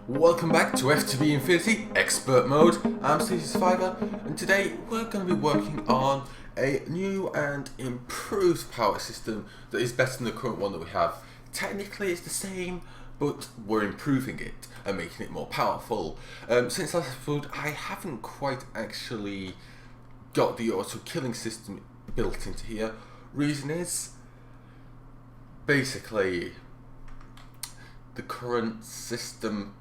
Welcome back to FTB Infinity Expert Mode. I'm CZSurvivor, and today we're going to be working on a new and improved power system that is better than the current one that we have. Technically it's the same, but we're improving it and making it more powerful. Since last episode I haven't quite actually got the auto killing system built into here. Reason is, basically, the current system,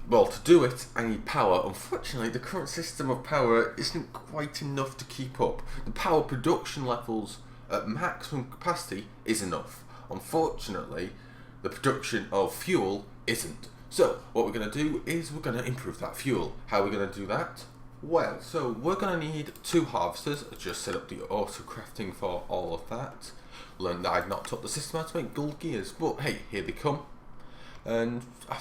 well, to do it I need power. Unfortunately the current system of power isn't quite enough to keep up. The power production levels at maximum capacity is enough. Unfortunately the production of fuel isn't. So what we're going to do is we're going to improve that fuel. How are we going to do that? Well, so we're going to need 2 harvesters. I just set up the auto crafting for all of that. Learned that I'd not taught the system how to make gold gears, but hey, here they come. And I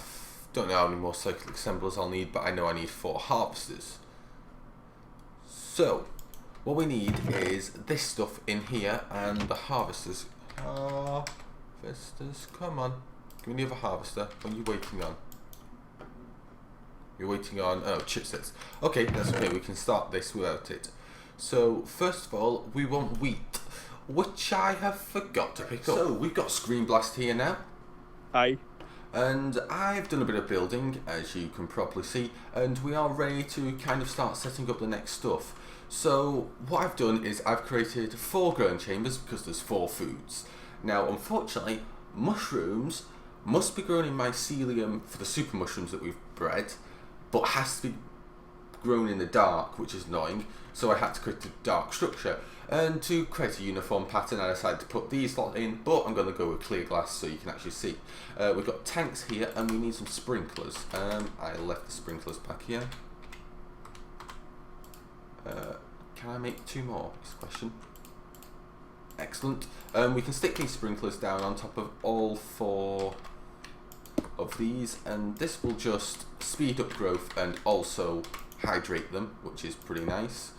don't know how many more cyclic assemblers I'll need, but I know I need 4 harvesters. So what we need is this stuff in here, and the harvesters. Harvesters, come on, give me the other harvester. What are you waiting on? You're waiting on, oh, chipsets. Okay, that's okay, we can start this without it. So first of all, we want wheat, which I have forgot to pick up. So we've got Screen Blast here now. Aye. And I've done a bit of building, as you can probably see, and we are ready to kind of start setting up the next stuff. So what I've done is I've created 4 growing chambers because there's 4 foods. Now unfortunately, mushrooms must be grown in mycelium for the super mushrooms that we've bred, but has to be grown in the dark, which is annoying, so I had to create a dark structure. And to create a uniform pattern I decided to put these lot in, but I'm going to go with clear glass so you can actually see. We've got tanks here and we need some sprinklers. I left the sprinklers back here. Can I make 2 more is the question. Excellent. We can stick these sprinklers down on top of all 4 of these, and this will just speed up growth and also hydrate them, which is pretty nice.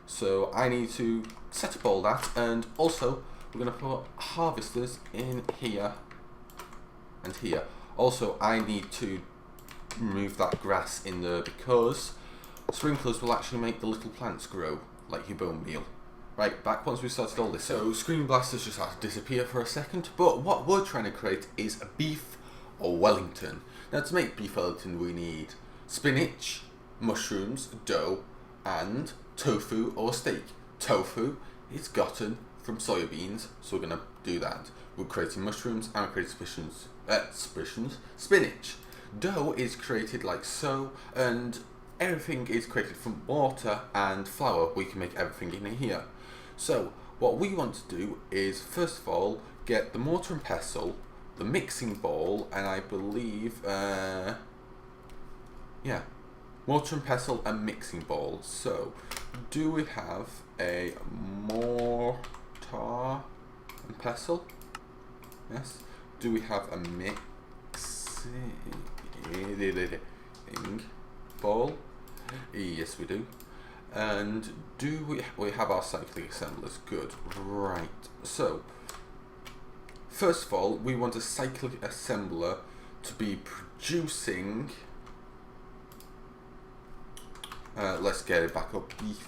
So I need to set up all that, and also we're going to put harvesters in here and here. Also I need to remove that grass in there because sprinklers will actually make the little plants grow like your bone meal. Right, back once we started all this. So Screen Blasters just had to disappear for a second, but what we're trying to create is a beef or Wellington. Now to make beef Wellington we need spinach, mushrooms, dough, and tofu or steak. Tofu is gotten from soybeans, so we're going to do that. We're creating mushrooms and we're creating spinach. Dough is created like so, and everything is created from water and flour. We can make everything in here. So what we want to do is first of all get the mortar and pestle, the mixing bowl, and I believe yeah, mortar and pestle and mixing bowl. So do we have a mortar and pestle? Yes. Do we have a mixing bowl? Yes we do. And do we have our cyclic assemblers? Good. Right. So first of all we want a cyclic assembler to be producing, let's get it back up, beef.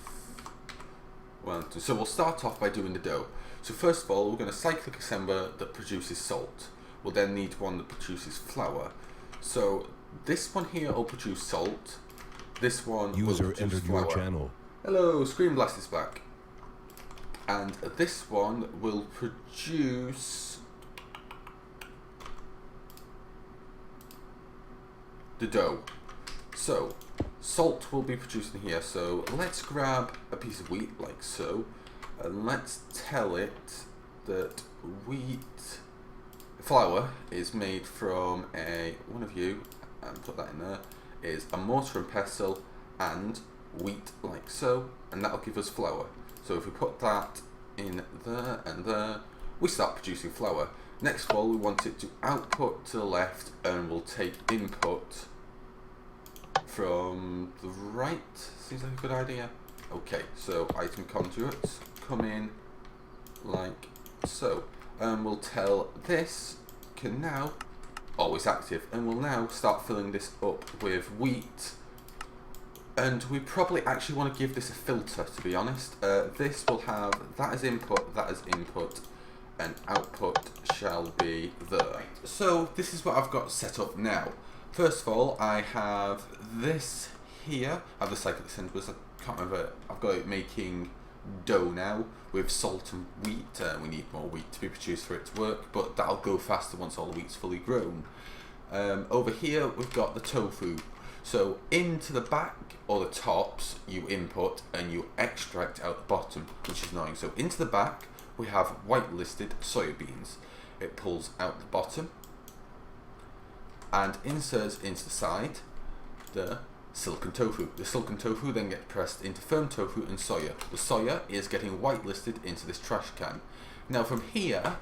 So we'll start off by doing the dough. So first of all we're going to cyclic assembler that produces salt. We'll then need one that produces flour. So this one here will produce salt. This one User will produce entered flour. your channel. Hello, Screen Blast is back. And this one will produce the dough. So salt will be produced in here, so let's grab a piece of wheat like so, and let's tell it that flour is made from one of you, and put that in there, is a mortar and pestle and wheat like so, and that'll give us flour. So if we put that in there and there, we start producing flour. Next of all we want it to output to the left, and we'll take input from the right. Seems like a good idea. Okay, so item conduits come in like so, and we'll tell this can now always active. And we'll now start filling this up with wheat. And we probably actually want to give this a filter, to be honest. This will have that as input, and output shall be there. So this is what I've got set up now. First of all, I have this here. I have the cyclic assemblers. I can't remember. I've got it making dough now with salt and wheat. We need more wheat to be produced for it to work, but that'll go faster once all the wheat's fully grown. Over here we've got the tofu. So into the back or the tops you input and you extract out the bottom, which is annoying. So into the back we have whitelisted soybeans. It pulls out the bottom and inserts into the side the silicon tofu. The silicon tofu then gets pressed into firm tofu and soya. The soya is getting whitelisted into this trash can. Now from here,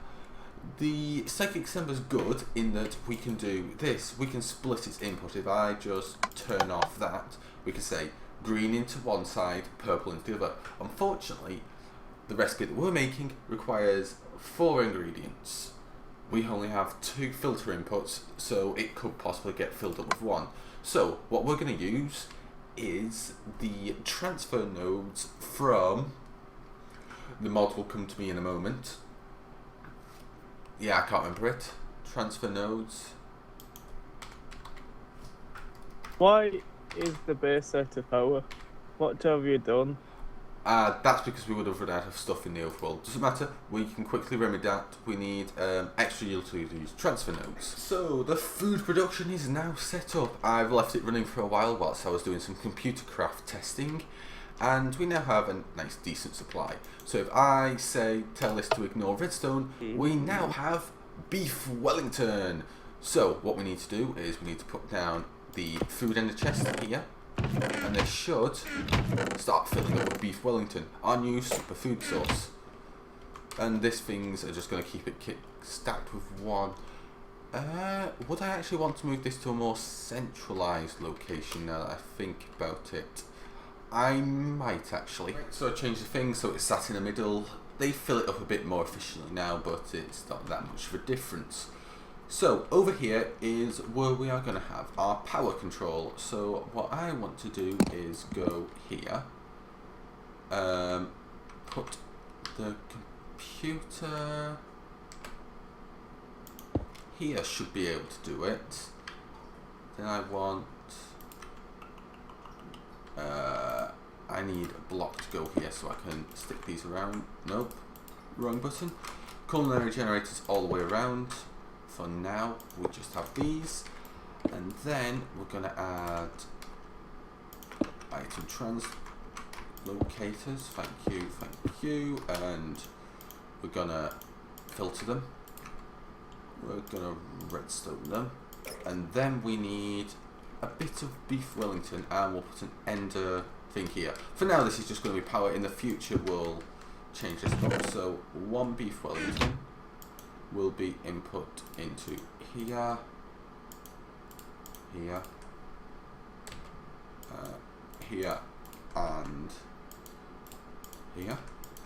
the cyclic assembler is good in that we can do this. We can split its input. If I just turn off that, we can say green into one side, purple into the other. Unfortunately, the recipe that we're making requires 4 ingredients. We only have 2 filter inputs, so it could possibly get filled up with 1. So what we're going to use is the transfer nodes from, the mod will come to me in a moment. Yeah, I can't remember it. Transfer nodes. Why is the base out of power? What have you done? That's because we would have run out of stuff in the overworld. Doesn't matter, we can quickly remedy that. We need extra utilities, transfer nodes. So the food production is now set up. I've left it running for a while whilst I was doing some computer craft testing, and we now have a nice decent supply. So if I say tell this to ignore redstone, we now have beef Wellington. So what we need to do is we need to put down the food in the chest here, and they should start filling up with beef Wellington, our new superfood source. And these things are just going to keep it stacked with 1. Would I actually want to move this to a more centralised location now that I think about it? I might actually. So I changed the thing so it's sat in the middle. They fill it up a bit more efficiently now, but it's not that much of a difference. So over here is where we are going to have our power control. So what I want to do is go here, put the computer here, should be able to do it. Then I want, I need a block to go here so I can stick these around. Nope, wrong button. Culinary generators all the way around. For now, we just have these, and then we're going to add item translocators. Thank you, and we're going to filter them. We're going to redstone them, and then we need a bit of beef Wellington, and we'll put an ender thing here. For now, this is just going to be power. In the future, we'll change this up. So 1 beef Wellington will be input into here, here, here, and here.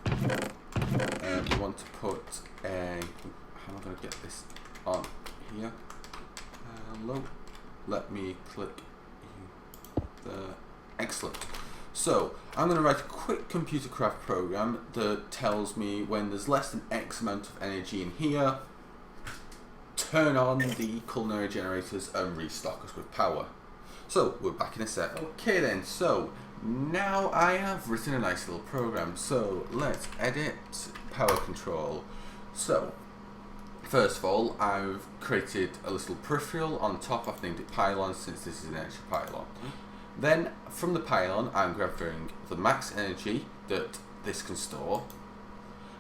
We want to put a, how am I going to get this on here? Hello, let me click there. Excellent. So I'm going to write a quick computer craft program that tells me when there's less than X amount of energy in here, turn on the culinary generators and restock us with power. So we're back in a sec. Okay then, so now I have written a nice little program. So let's edit power control. So first of all, I've created a little peripheral on top. I've named it pylon since this is an extra pylon. Then from the pylon, I'm grabbing the max energy that this can store.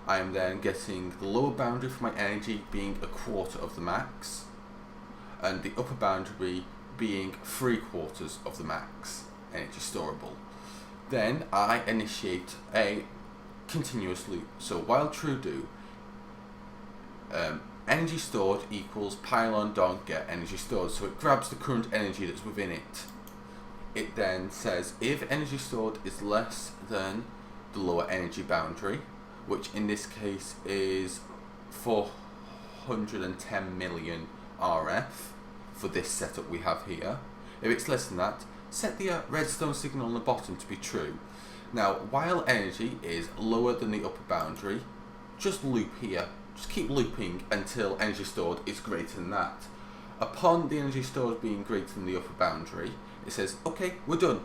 I am then getting the lower boundary for my energy being 1/4 of the max, and the upper boundary being 3/4 of the max energy storable. Then I initiate a continuous loop. So while true do, energy stored equals pylon.get energy stored. So it grabs the current energy that's within it. It then says if energy stored is less than the lower energy boundary, which in this case is 410 million RF, for this setup we have here. If it's less than that, set the redstone signal on the bottom to be true. Now, while energy is lower than the upper boundary, just loop here. Just keep looping until energy stored is greater than that. Upon the energy stored being greater than the upper boundary, it says, okay, we're done,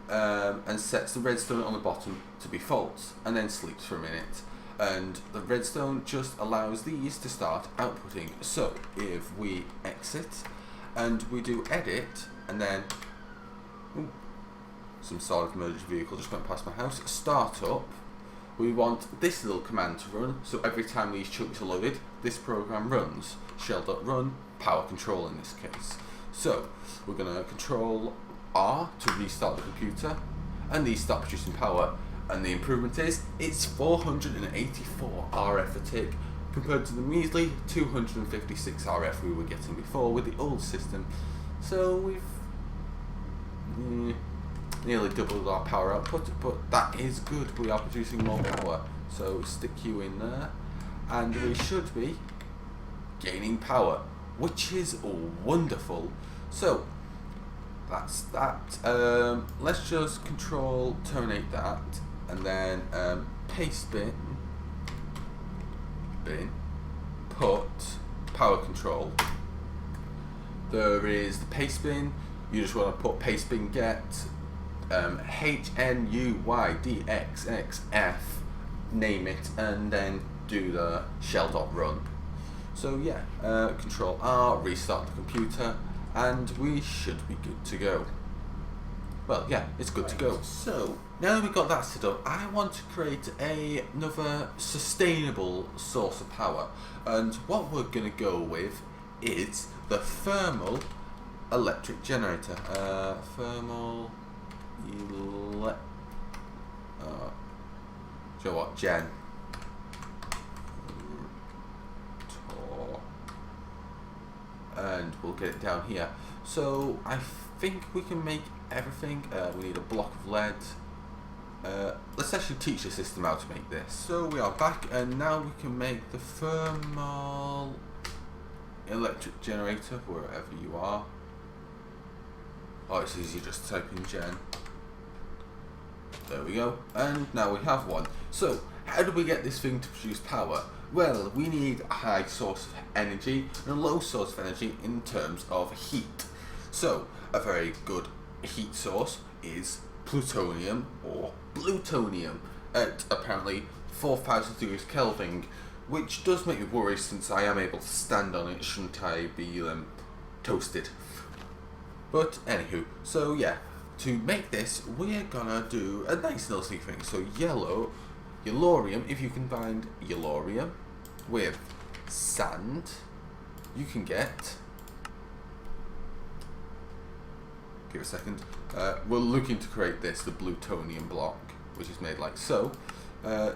and sets the redstone on the bottom to be false, and then sleeps for a minute. And the redstone just allows these to start outputting. So if we exit and we do edit, and then some sort of emergency vehicle just went past my house, start up, we want this little command to run. So every time these chunks are loaded, this program runs. Shell.run, power control in this case. So we're going to control R to restart the computer, and these start producing power. And the improvement is, it's 484 RF a tick compared to the measly 256 RF we were getting before with the old system. So we've nearly doubled our power output, but that is good. We are producing more power. So stick you in there, and we should be gaining power, which is wonderful. So that's that. Let's just control terminate that, and then paste bin put power control. There is the paste bin. You just want to put paste bin get HNUYDXXF, name it, and then do the shell.run. So yeah, control R, restart the computer, and we should be good to go. Well, yeah, it's good to go. So now that we've got that set up, I want to create another sustainable source of power, and what we're going to go with is the thermal electric generator. Thermal do you know what, Gen? And we'll get it down here. So I think we can make everything. We need a block of lead. Let's actually teach the system how to make this. So we are back, and now we can make the thermal electric generator wherever you are. Oh, it's easy, just type in Gen. There we go, and now we have one. So how do we get this thing to produce power? Well, we need a high source of energy and a low source of energy in terms of heat. So a very good heat source is plutonium or plutonium at apparently 4,000 degrees Kelvin, which does make me worry since I am able to stand on it. Shouldn't I be toasted? But anywho, so yeah, to make this, we're gonna do a nice little sneak thing. So yellorium, if you combine yellorium with sand, you can get, give it a second, we're looking to create this, the plutonium block, which is made like so, and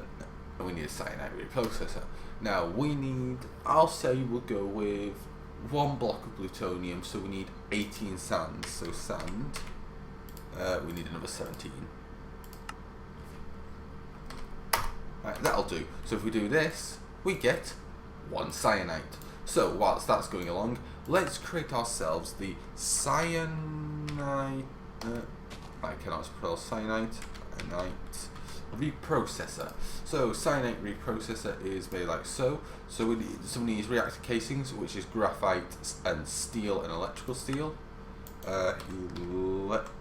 we need a cyanide reprocessor. Now we need, I'll say we'll go with one block of plutonium, so we need 18 sands. So sand, we need another 17. Right, that'll do. So if we do this, we get one cyanide. So whilst that's going along, let's create ourselves the cyanide. I cannot spell cyanide. Reprocessor. So cyanide reprocessor is made like so. So we need some of these reactor casings, which is graphite and steel and electrical steel. Electrical.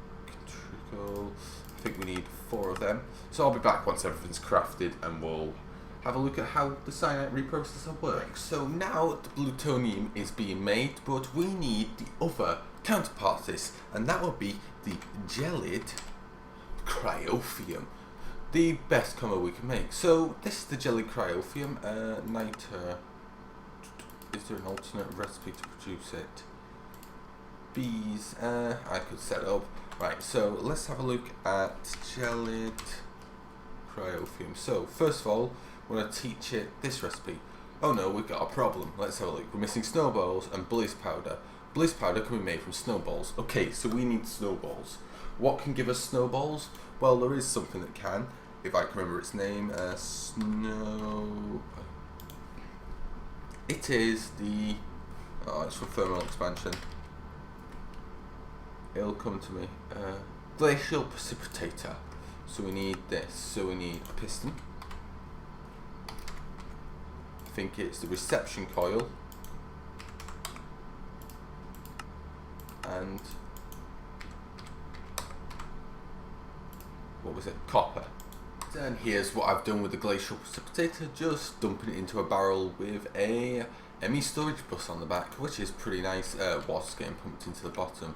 I think we need 4 of them. So I'll be back once everything's crafted, and we'll have a look at how the cyanide reprocessor works. So now the plutonium is being made, but we need the other counterpart to this, and that would be the gelid cryophium. The best combo we can make. So this is the gelid cryophium. Is there an alternate recipe to produce it? Bees. I could set it up. Right. So let's have a look at gelid cryophium. So first of all, we're going to teach it this recipe. Oh no, we've got a problem. Let's have a look. We're missing snowballs and bliss powder. Bliss powder can be made from snowballs. Okay, so we need snowballs. What can give us snowballs? Well, there is something that can, if I can remember its name. It is the, it's from thermal expansion. it'll come to me. Glacial precipitator. So we need this. So we need a piston. I think it's the reception coil. And what was it? Copper. And here's what I've done with the glacial precipitator, just dumping it into a barrel with a ME storage bus on the back, which is pretty nice. Water's getting pumped into the bottom,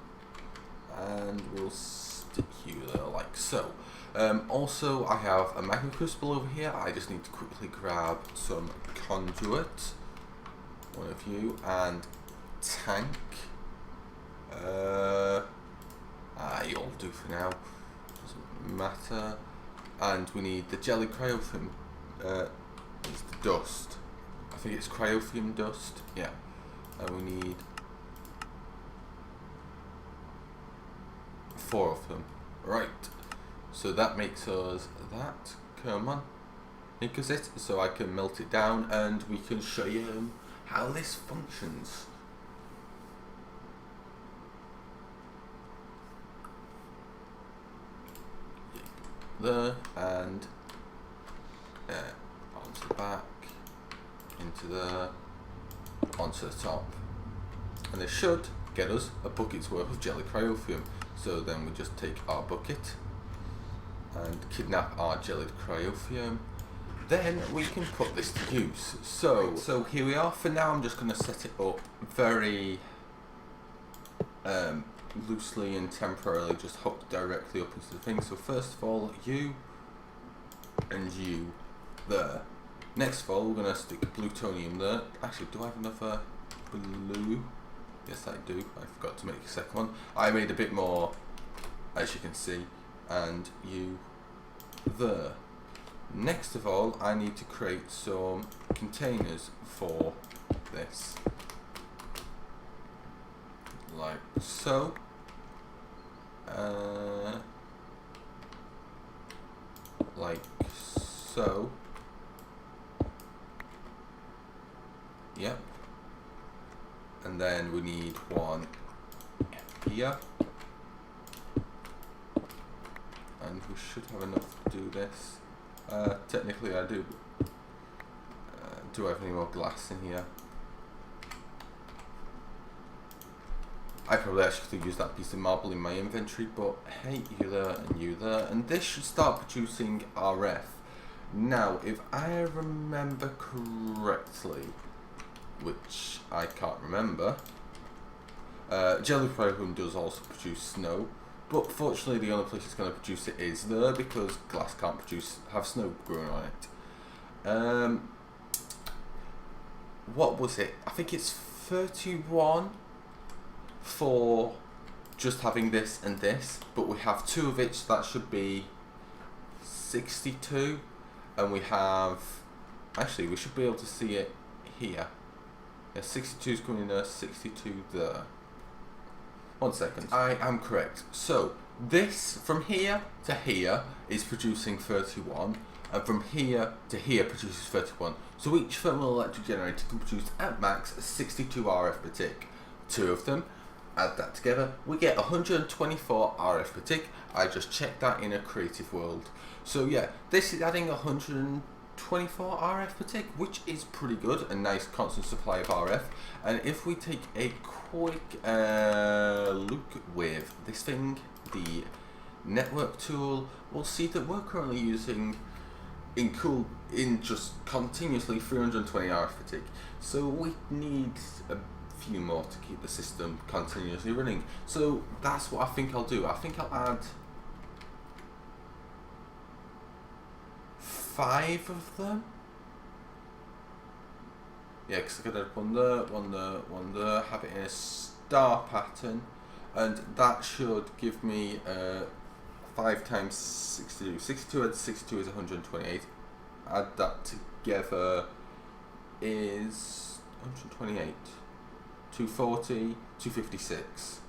and we'll stick you there like so. Also, I have a magma crucible over here. I just need to quickly grab some conduit, one of you, and tank. You'll do for now. Doesn't matter. And we need the jelly cryothium. It's the dust. I think it's cryothium dust. Yeah. And we need 4 of them. Right. So that makes us that. Come on. Make us it so I can melt it down and we can show you how this functions. There and onto the back, into there, onto the top, and this should get us a bucket's worth of jelly cryothium. So then we just take our bucket and kidnap our jellied cryothium. Then we can put this to use. So here we are. For now, I'm just going to set it up very loosely and temporarily, just hook directly up into the thing. So first of all, you and you there. Next of all, we're going to stick plutonium there. Actually, do I have another blue? Yes, I do. I forgot to make a second one. I made a bit more, as you can see, and you there. Next of all, I need to create some containers for this. Like so. Like so. Yep. And then we need one here. And we should have enough to do this. Technically I do. Do I have any more glass in here? I probably actually could have used that piece of marble in my inventory, but hey, you there and you there. And this should start producing RF. Now, if I remember correctly, which I can't remember, jelly cryothium does also produce snow, but fortunately the only place it's going to produce it is there, because glass can't have snow growing on it. What was it? I think it's 31 for just having this and this, but we have 2 of it, so that should be 62, and we have, actually we should be able to see it here. Yeah, 62 is coming in there, 62 there. 1 second. I am correct. So this from here to here is producing 31, and from here to here produces 31. So each thermal electric generator can produce at max 62 RF per tick. 2 of them. Add that together, we get 124 RF per tick. I just checked that in a creative world. So yeah, this is adding 124 RF per tick, which is pretty good, a nice constant supply of RF. And if we take a quick look with this thing, the network tool, we'll see that we're currently using in just continuously 320 RF per tick. So we need a few more to keep the system continuously running. So that's what I think I'll do. I think I'll add 5 of them. Yeah, because I could add one there, one there, one there, have it in a star pattern, and that should give me 5 times 62. 62 add 62 is 128. Add that together is 128. 240, 256.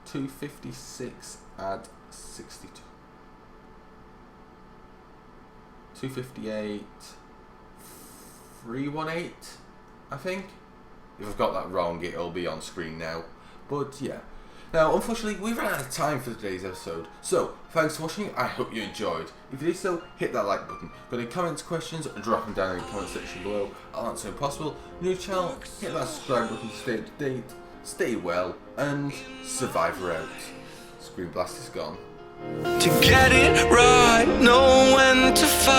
256 add 62. 258, 318, I think. If I've got that wrong, it'll be on screen now. But yeah, Now, unfortunately, we've run out of time for today's episode, so thanks for watching. I hope you enjoyed. If you did so, hit that like button. Got any comments, questions, drop them down in the comment section below. I'll answer if possible. New channel, hit that subscribe button to stay up to date. Stay well, and Survivor out. Screen Blast is gone. To get it right, know when to fight.